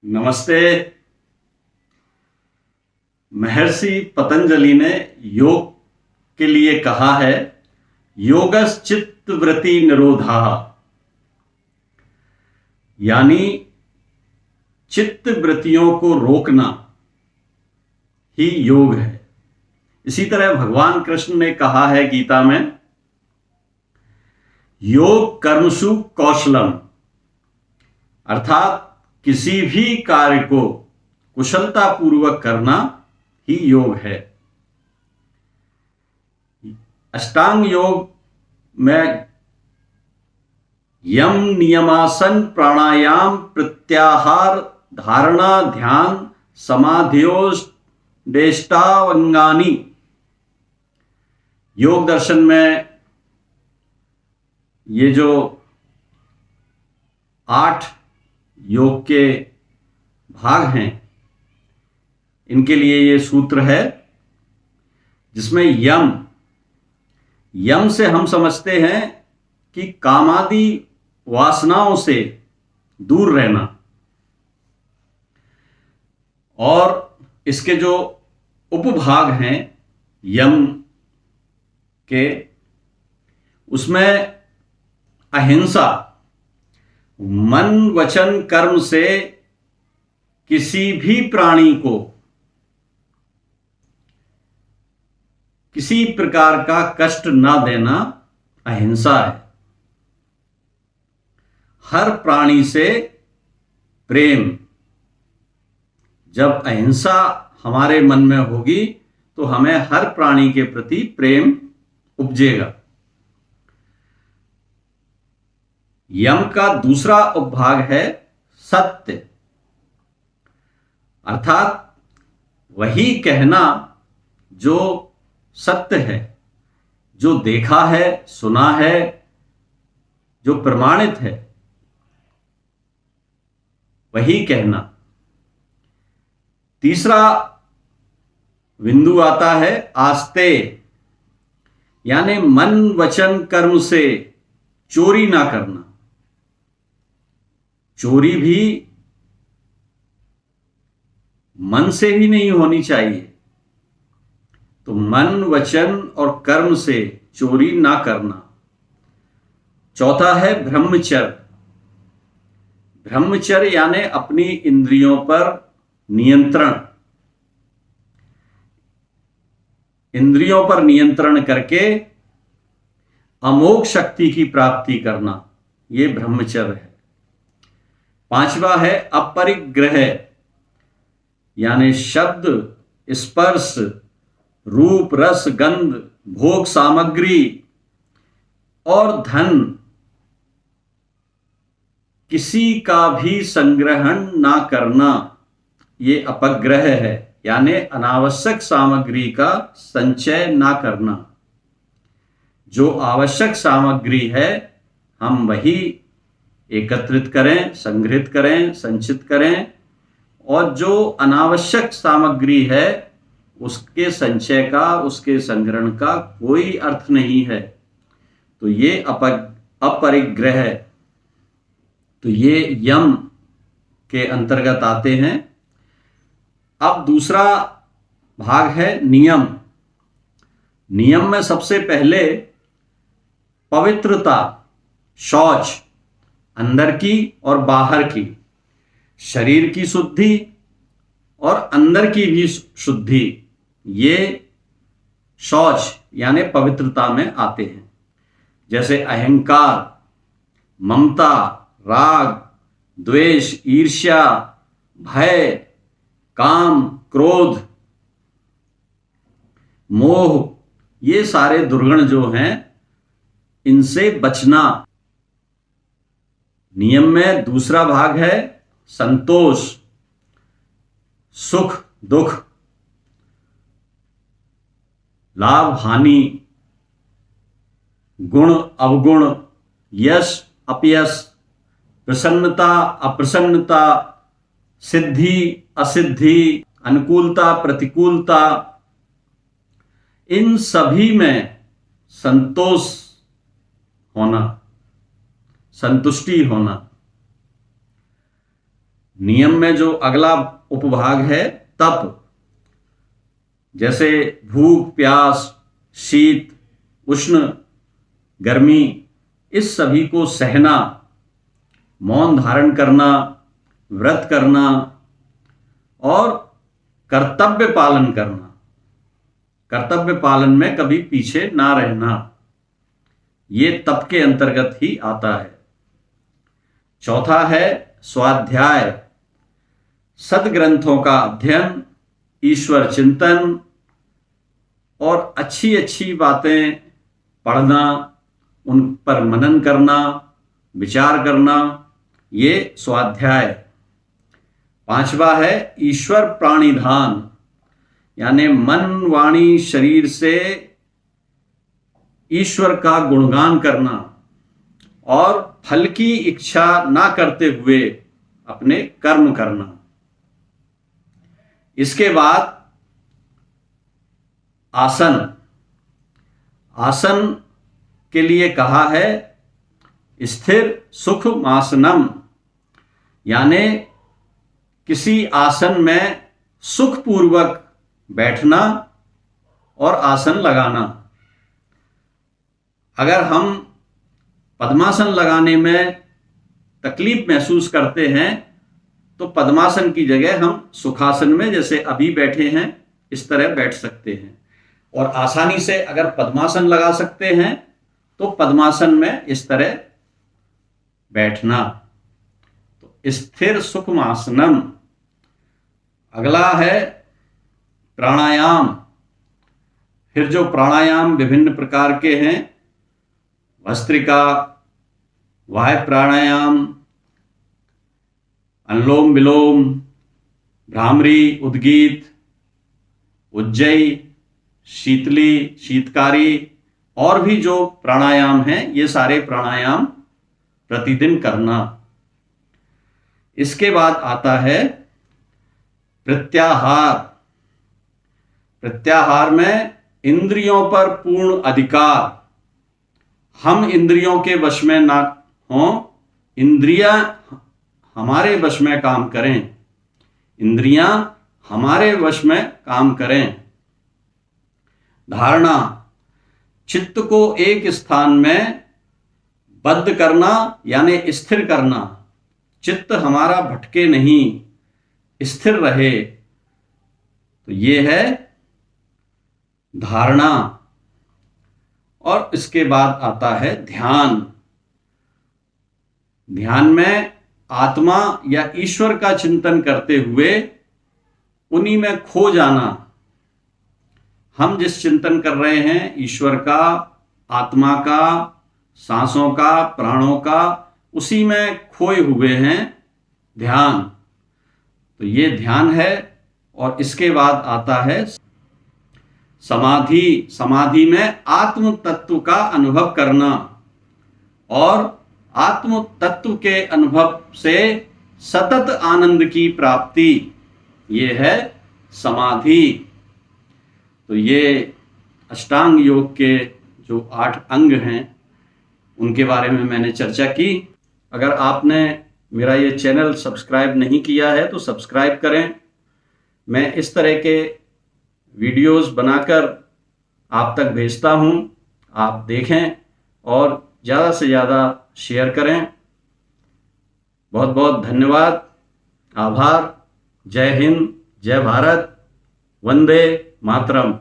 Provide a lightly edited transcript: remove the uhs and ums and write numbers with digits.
नमस्ते। महर्षि पतंजलि ने योग के लिए कहा है, योगश्चित्त वृत्ति निरोधा, यानी चित्त वृत्तियों को रोकना ही योग है। इसी तरह भगवान कृष्ण ने कहा है गीता में, योग कर्मसु कौशलम, अर्थात किसी भी कार्य को कुशलता पूर्वक करना ही योग है। अष्टांग योग में यम, नियमासन, प्राणायाम, प्रत्याहार, धारणा, ध्यान, समाधियोष्टांगानि, योग दर्शन में ये जो 8 योग के भाग हैं, इनके लिए ये सूत्र है, जिसमें यम से हम समझते हैं कि कामादि वासनाओं से दूर रहना, और इसके जो उपभाग हैं यम के, उसमें अहिंसा, मन वचन कर्म से किसी भी प्राणी को किसी प्रकार का कष्ट ना देना अहिंसा है। हर प्राणी से प्रेम, जब अहिंसा हमारे मन में होगी तो हमें हर प्राणी के प्रति प्रेम उपजेगा। यम का दूसरा उपभाग है सत्य, अर्थात वही कहना जो सत्य है, जो देखा है, सुना है, जो प्रमाणित है, वही कहना। तीसरा बिंदु आता है आस्ते, यानी मन वचन कर्म से चोरी ना करना। चोरी भी मन से ही नहीं होनी चाहिए, तो मन वचन और कर्म से चोरी ना करना। चौथा है ब्रह्मचर्य। ब्रह्मचर्य यानी अपनी इंद्रियों पर नियंत्रण, इंद्रियों पर नियंत्रण करके अमोघ शक्ति की प्राप्ति करना, यह ब्रह्मचर्य है। पांचवा है अपरिग्रह, यानी शब्द, स्पर्श, रूप, रस, गंध, भोग सामग्री और धन, किसी का भी संग्रहण ना करना, ये अपग्रह है, यानी अनावश्यक सामग्री का संचय ना करना। जो आवश्यक सामग्री है हम वही एकत्रित करें, संग्रहित करें, संचित करें, और जो अनावश्यक सामग्री है उसके संचय का, उसके संग्रहण का कोई अर्थ नहीं है। तो ये अपरिग्रह, तो ये यम के अंतर्गत आते हैं। अब दूसरा भाग है नियम। नियम में सबसे पहले पवित्रता, शौच, अंदर की और बाहर की, शरीर की शुद्धि और अंदर की भी शुद्धि, ये शौच यानी पवित्रता में आते हैं। जैसे अहंकार, ममता, राग, द्वेष, ईर्ष्या, भय, काम, क्रोध, मोह, ये सारे दुर्गुण जो हैं, इनसे बचना। नियम में दूसरा भाग है संतोष, सुख दुख, लाभ हानि, गुण अवगुण, यश अपयश, प्रसन्नता अप्रसन्नता, सिद्धि असिद्धि, अनुकूलता प्रतिकूलता, इन सभी में संतोष होना, संतुष्टि होना। नियम में जो अगला उपभाग है तप, जैसे भूख, प्यास, शीत, उष्ण, गर्मी, इस सभी को सहना, मौन धारण करना, व्रत करना और कर्तव्य पालन करना। कर्तव्य पालन में कभी पीछे ना रहना, ये तप के अंतर्गत ही आता है। चौथा है स्वाध्याय, सद्ग्रंथों का अध्ययन, ईश्वर चिंतन और अच्छी अच्छी बातें पढ़ना, उन पर मनन करना, विचार करना, ये स्वाध्याय। पांचवा है ईश्वर प्राणिधान, यानी मन, वाणी, शरीर से ईश्वर का गुणगान करना और फल की इच्छा ना करते हुए अपने कर्म करना। इसके बाद आसन, आसन के लिए कहा है स्थिर सुखमासनम, यानी किसी आसन में सुखपूर्वक बैठना और आसन लगाना। अगर हम पद्मासन लगाने में तकलीफ महसूस करते हैं तो पद्मासन की जगह हम सुखासन में, जैसे अभी बैठे हैं, इस तरह बैठ सकते हैं। और आसानी से अगर पद्मासन लगा सकते हैं तो पद्मासन में इस तरह बैठना। तो स्थिर सुखमासनम। अगला है प्राणायाम। फिर जो प्राणायाम विभिन्न प्रकार के हैं, भस्त्रिका, वायु प्राणायाम, अनुलोम विलोम, भ्रामरी, उद्गीत, उज्जयी, शीतली, शीतकारी और भी जो प्राणायाम हैं, ये सारे प्राणायाम प्रतिदिन करना। इसके बाद आता है प्रत्याहार। प्रत्याहार में इंद्रियों पर पूर्ण अधिकार, हम इंद्रियों के वश में ना हों, इंद्रियां हमारे वश में काम करें, इंद्रियां हमारे वश में काम करें। धारणा, चित्त को एक स्थान में बद्ध करना, यानी स्थिर करना, चित्त हमारा भटके नहीं, स्थिर रहे, तो ये है धारणा। और इसके बाद आता है ध्यान। ध्यान में आत्मा या ईश्वर का चिंतन करते हुए उन्हीं में खो जाना। हम जिस चिंतन कर रहे हैं, ईश्वर का, आत्मा का, सांसों का, प्राणों का, उसी में खोए हुए हैं, ध्यान। तो ये ध्यान है। और इसके बाद आता है समाधि। समाधि में आत्म तत्व का अनुभव करना और आत्म तत्व के अनुभव से सतत आनंद की प्राप्ति, ये है समाधि। तो ये अष्टांग योग के जो 8 अंग हैं उनके बारे में मैंने चर्चा की। अगर आपने मेरा ये चैनल सब्सक्राइब नहीं किया है तो सब्सक्राइब करें। मैं इस तरह के वीडियोस बनाकर आप तक भेजता हूँ, आप देखें और ज़्यादा से ज़्यादा शेयर करें। बहुत बहुत धन्यवाद, आभार। जय हिंद, जय भारत, वंदे मातरम।